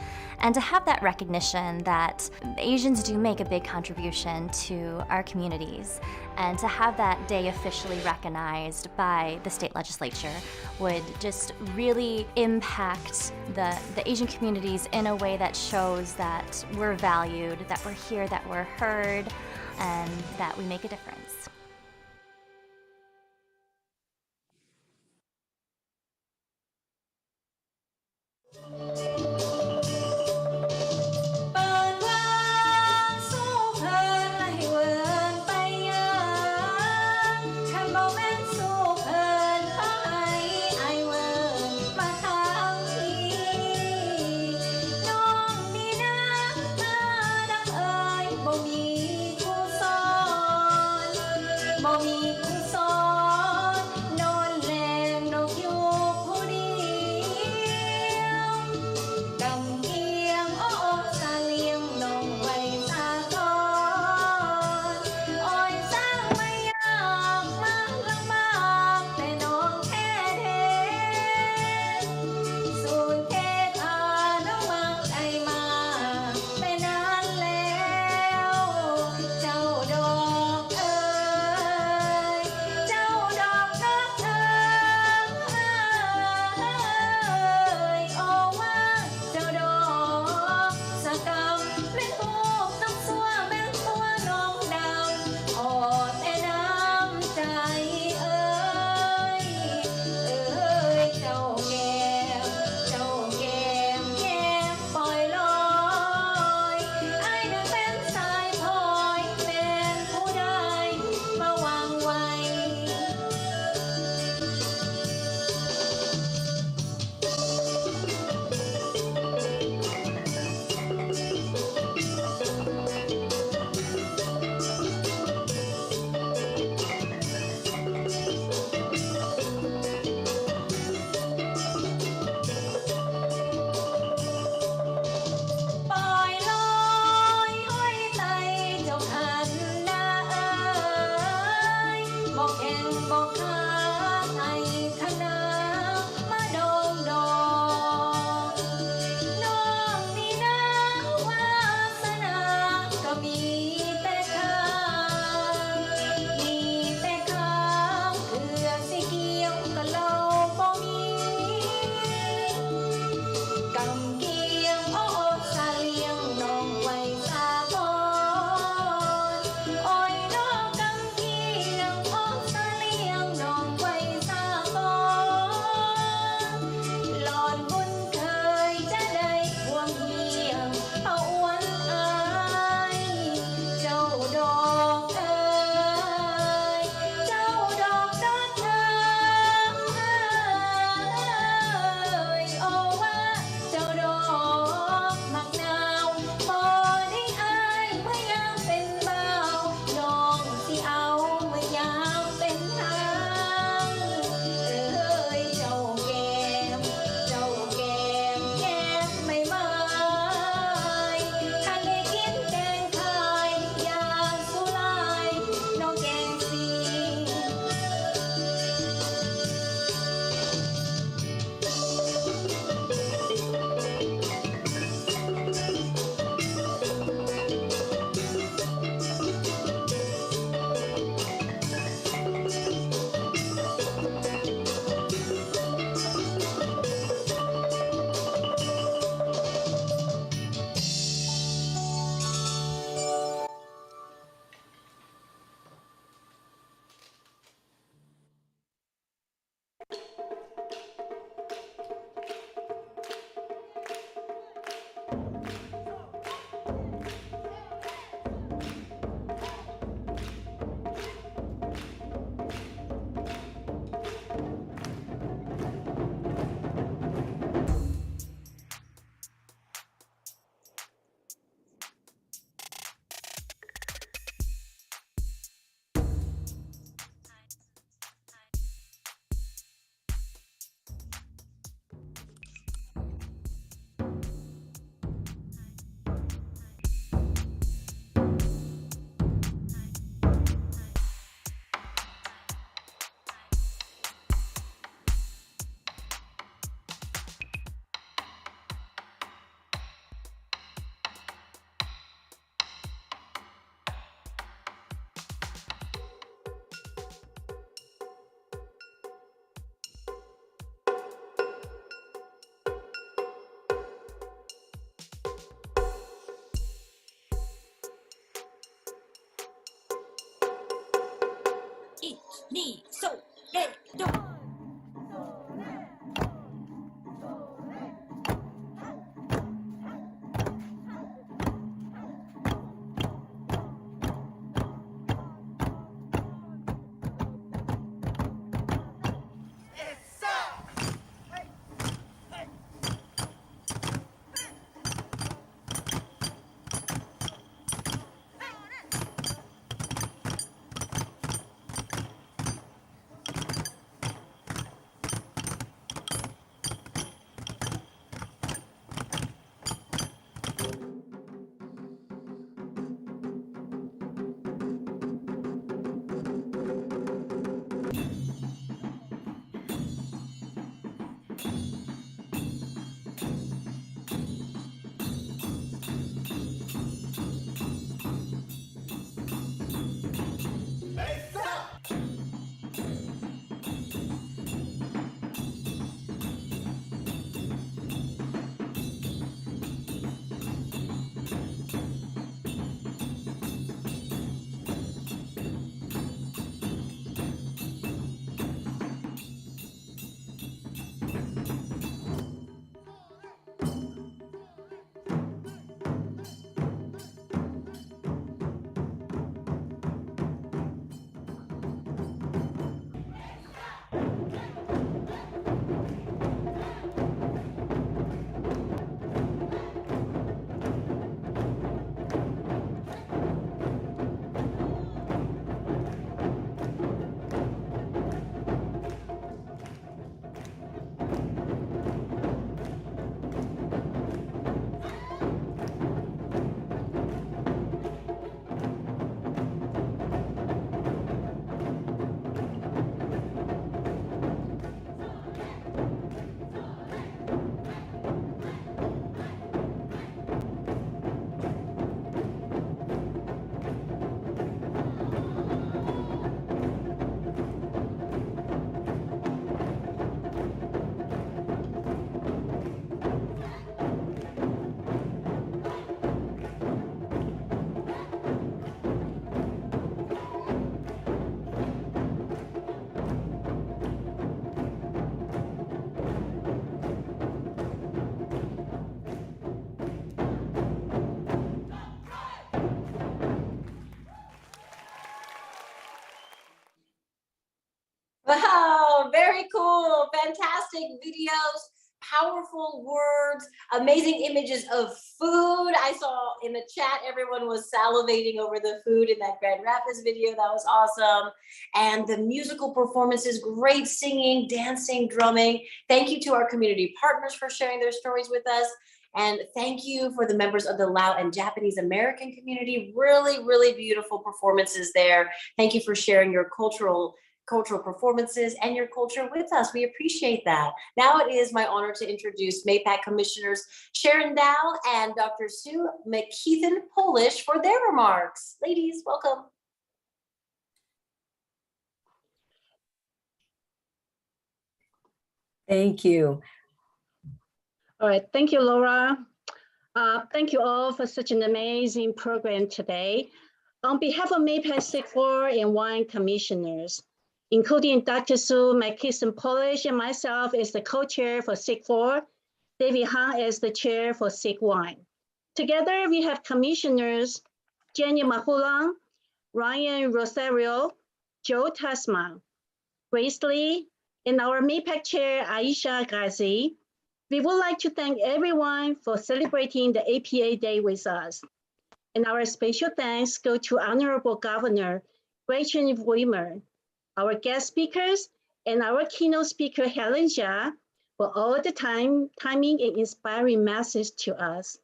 Speaker 20: and to have that recognition that Asians do make a big contribution to our communities. And to have that day officially recognized by the state legislature would just really impact the Asian communities in a way that shows that we're valued, that we're here, that we're heard, and that we make a difference.
Speaker 7: mi, sol, re, do.
Speaker 6: Wow, very cool. Fantastic videos, powerful words, amazing images of food. I saw in the chat, everyone was salivating over the food in that Grand Rapids video. That was awesome. And the musical performances, great singing, dancing, drumming. Thank you to our community partners for sharing their stories with us. And thank you for the members of the Lao and Japanese American community. Really, really beautiful performances there. Thank you for sharing your cultural performances and your culture with us. We appreciate that. Now it is my honor to introduce MAPAAC Commissioners Sharon Dow and Dr. Sue McKeithen Polish for their remarks. Ladies, welcome.
Speaker 5: Thank you.
Speaker 1: All right, thank you, Laura. Thank you all for such an amazing program today. On behalf of MAPAAC SIG 4 and 1 commissioners, including Dr. Sue McKeithen Polish and myself as the co-chair for SIG 4, David Han as the chair for SIG 1. Together, we have commissioners Jenny Mahulang, Ryan Rosario, Joe Tasman, Grace Lee, and our MAPAAC chair, Aisha Ghazi. We would like to thank everyone for celebrating the APA Day with us. And our special thanks go to Honorable Governor Gretchen Whitmer, our guest speakers, and our keynote speaker, Helen Jia, for all the timing and inspiring message to us.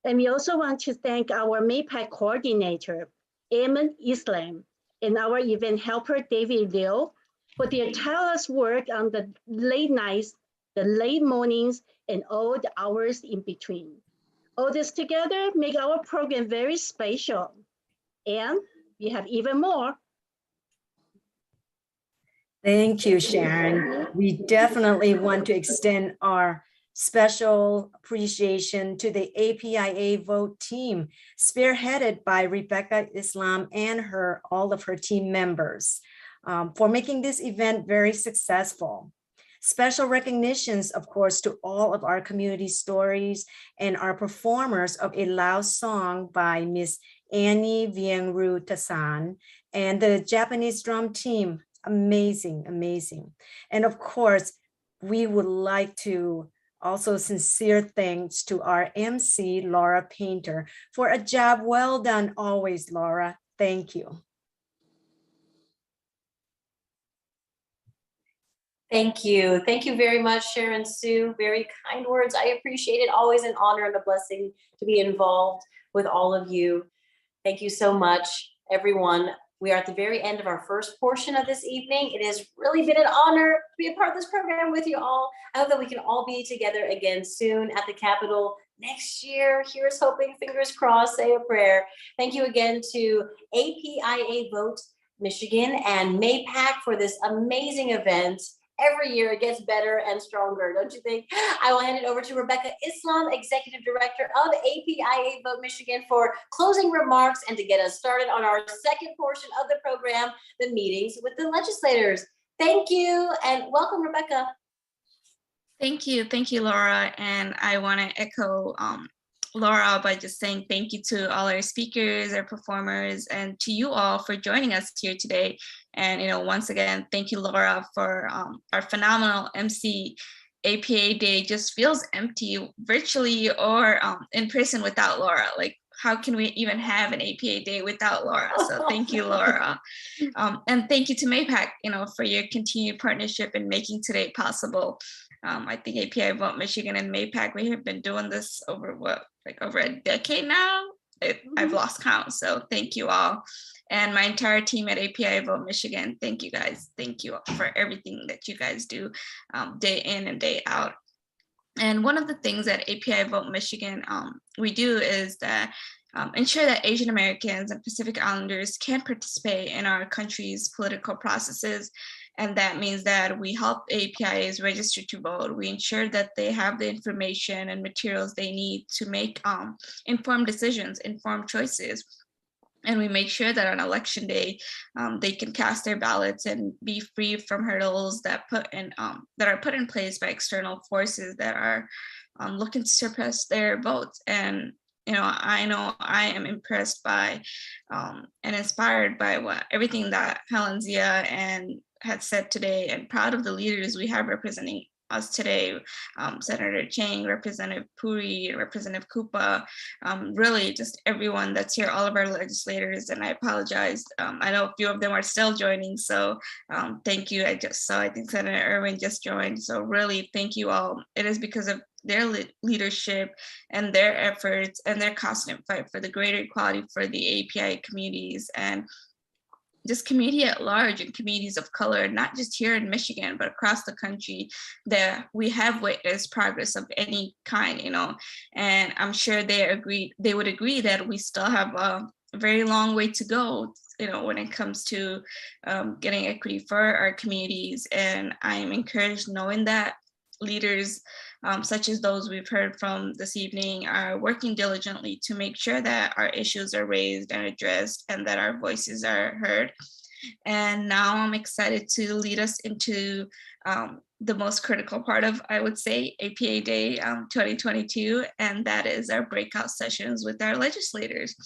Speaker 1: And we also want to thank our MAPAAC coordinator, Ayman Islam, and our event helper, David Liu, for their tireless work on the late nights, the late mornings, and all the hours in between. All this together make our program very special. And we have even more.
Speaker 5: Thank you, Sharon. We definitely want to extend our special appreciation to the APIA Vote team, spearheaded by Rebecca Islam and all of her team members. for making this event very successful. Special recognitions, of course, to all of our community stories and our performers of a Lao song by Miss Annie Viengru Tasan and the Japanese drum team. Amazing, amazing. And of course, we would like to also sincere thanks to our MC, Laura Painter, for a job well done always, Laura. Thank you.
Speaker 6: Thank you. Thank you very much, Sharon Sue. Very kind words. I appreciate it. Always an honor and a blessing to be involved with all of you. Thank you so much, everyone. We are at the very end of our first portion of this evening. It has really been an honor to be a part of this program with you all. I hope that we can all be together again soon at the Capitol next year. Here's hoping, fingers crossed, say a prayer. Thank you again to APIA Vote Michigan and MAPAAC for this amazing event. Every year it gets better and stronger, don't you think? I will hand it over to Rebecca Islam, Executive Director of APIA Vote Michigan, for closing remarks and to get us started on our second portion of the program, the meetings with the legislators. Thank you and welcome, Rebecca.
Speaker 2: Thank you, Laura. And I want to echo Laura by just saying thank you to all our speakers, our performers, and to you all for joining us here today. And once again, thank you, Laura, for our phenomenal MC. APA Day just feels empty virtually or in person without Laura. Like, how can we even have an APA Day without Laura? So thank you, Laura. And thank you to MAPAAC, for your continued partnership in making today possible. I think API Vote Michigan and MAPAAC, we have been doing this over over a decade now? I've lost count, so thank you all. And my entire team at API Vote Michigan, thank you guys. Thank you for everything that you guys do day in and day out. And one of the things that API Vote Michigan we do is that ensure that Asian Americans and Pacific Islanders can participate in our country's political processes. And that means that we help APIs register to vote. We ensure that they have the information and materials they need to make informed decisions, informed choices. And we make sure that on election day, they can cast their ballots and be free from hurdles that are put in place by external forces that are looking to suppress their votes. And I know I am impressed by and inspired by everything that Helen Zia and had said today, and proud of the leaders we have representing us today, Senator Chang, Representative Puri, Representative Kupa, really just everyone that's here, all of our legislators, and I apologize. I know a few of them are still joining, so thank you. I just saw, I think Senator Irwin just joined, so really thank you all. It is because of their leadership and their efforts and their constant fight for the greater equality for the API communities and just community at large and communities of color, not just here in Michigan, but across the country, that we have witnessed progress of any kind, and I'm sure they would agree that we still have a very long way to go, when it comes to getting equity for our communities. And I am encouraged knowing that leaders such as those we've heard from this evening are working diligently to make sure that our issues are raised and addressed and that our voices are heard. And now I'm excited to lead us into the most critical part of, I would say, APA Day 2022, and that is our breakout sessions with our legislators.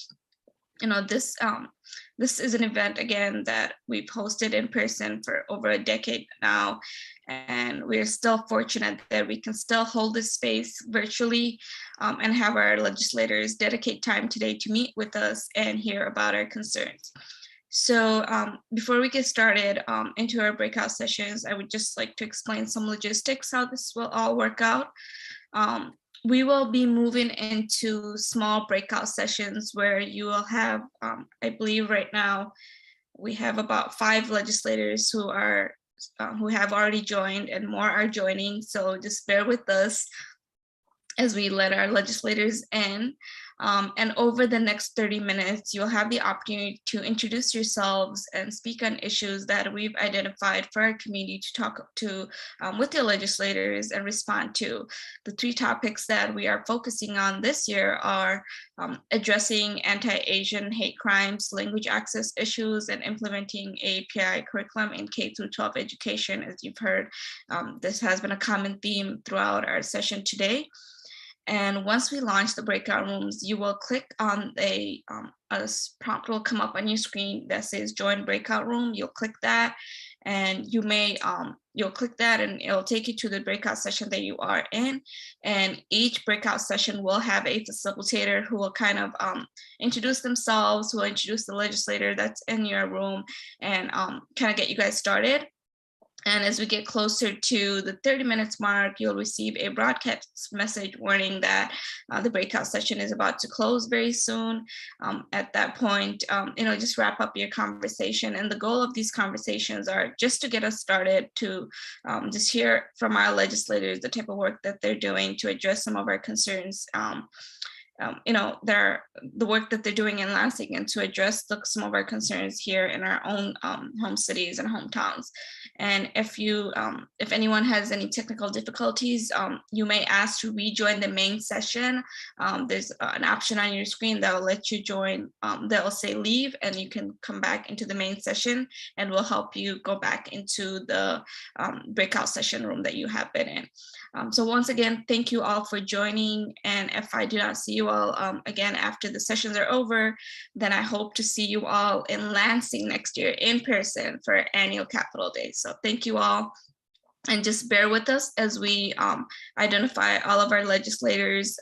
Speaker 2: This is an event, again, that we've hosted in person for over a decade now, and we're still fortunate that we can still hold this space virtually and have our legislators dedicate time today to meet with us and hear about our concerns. So before we get started into our breakout sessions, I would just like to explain some logistics, how this will all work out. We will be moving into small breakout sessions where you will have, I believe right now, we have about 5 legislators who have already joined and more are joining. So just bear with us as we let our legislators in. And over the next 30 minutes, you'll have the opportunity to introduce yourselves and speak on issues that we've identified for our community to talk to with the legislators and respond to. The 3 topics that we are focusing on this year are addressing anti-Asian hate crimes, language access issues, and implementing API curriculum in K-12 education. As you've heard, this has been a common theme throughout our session today. And once we launch the breakout rooms, you will click on a prompt will come up on your screen that says join breakout room. You'll click that, and you may you'll click that and it'll take you to the breakout session that you are in. And each breakout session will have a facilitator who will kind of introduce themselves, who will introduce the legislator that's in your room, and kind of get you guys started. And as we get closer to the 30 minutes mark, you'll receive a broadcast message warning that the breakout session is about to close very soon. At that point, just wrap up your conversation. And the goal of these conversations are just to get us started, to just hear from our legislators the type of work that they're doing to address some of our concerns. The work that they're doing in Lansing, and to address some of our concerns here in our own home cities and hometowns. And if anyone has any technical difficulties, you may ask to rejoin the main session. There's an option on your screen that will let you join, that will say leave, and you can come back into the main session, and we'll help you go back into the breakout session room that you have been in. So once again, thank you all for joining. And if I do not see you all again after the sessions are over, then I hope to see you all in Lansing next year in person for annual Capitol Day. So thank you all. And just bear with us as we identify all of our legislators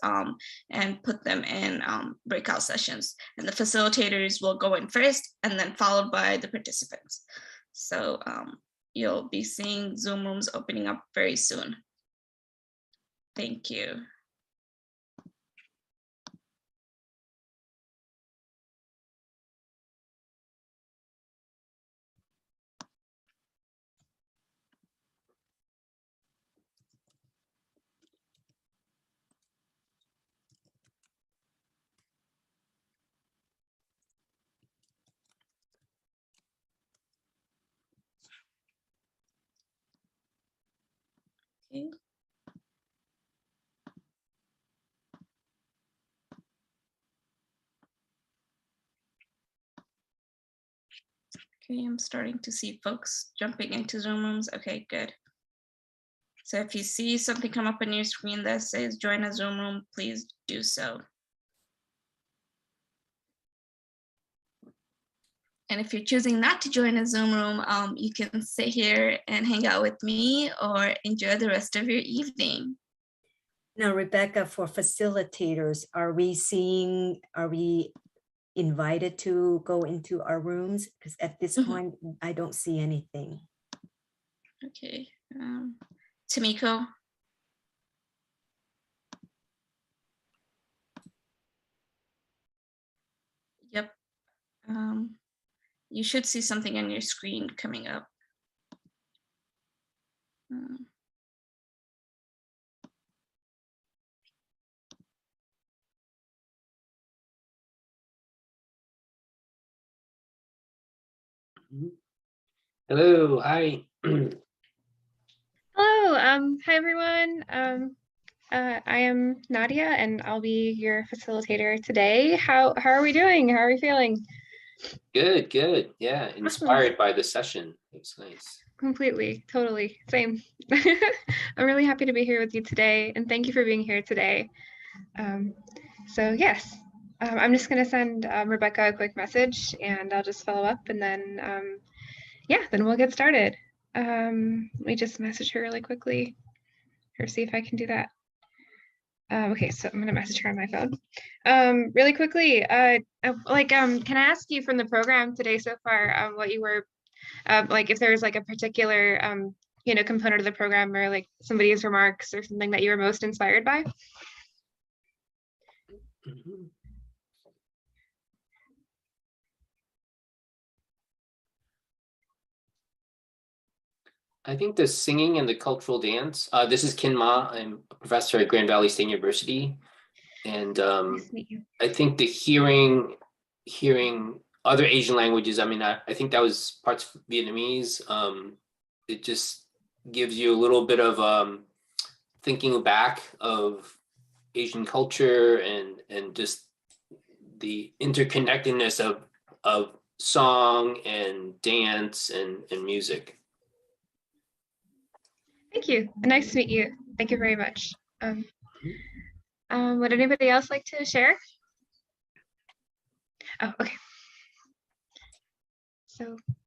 Speaker 2: and put them in breakout sessions. And the facilitators will go in first, and then followed by the participants. So you'll be seeing Zoom rooms opening up very soon. Thank you. Okay. Okay, I'm starting to see folks jumping into Zoom rooms. Okay, good. So if you see something come up on your screen that says join a Zoom room, please do so. And if you're choosing not to join a Zoom room, you can sit here and hang out with me or enjoy the rest of your evening.
Speaker 5: Now, Rebecca, for facilitators, are we invited to go into our rooms? Because at this point, I don't see anything.
Speaker 2: Okay, Tamiko. Yep. You should see something on your screen coming up.
Speaker 3: Hello, hi.
Speaker 22: Hello, hi everyone. I am Nadia, and I'll be your facilitator today. How are we doing? How are we feeling?
Speaker 3: Good, good. Yeah, inspired by the session. It's nice.
Speaker 22: Completely, totally, same. I'm really happy to be here with you today, and thank you for being here today. So yes, I'm just going to send Rebecca a quick message, and I'll just follow up, and then yeah, then we'll get started. Let me just message her really quickly, or see if I can do that. Okay, so I'm gonna message her on my phone. Really quickly, can I ask you from the program today so far, what you were, like if there's like a particular, component of the program, or like somebody's remarks or something that you were most inspired by?
Speaker 3: I think the singing and the cultural dance. This is Kin Ma. I'm a professor at Grand Valley State University. And
Speaker 22: Nice to meet you.
Speaker 3: I think the hearing other Asian languages, I mean, I think that was parts of Vietnamese. It just gives you a little bit of thinking back of Asian culture and just the interconnectedness of song and dance and music.
Speaker 22: Thank you. Nice to meet you. Thank you very much. Would anybody else like to share? Oh, okay. So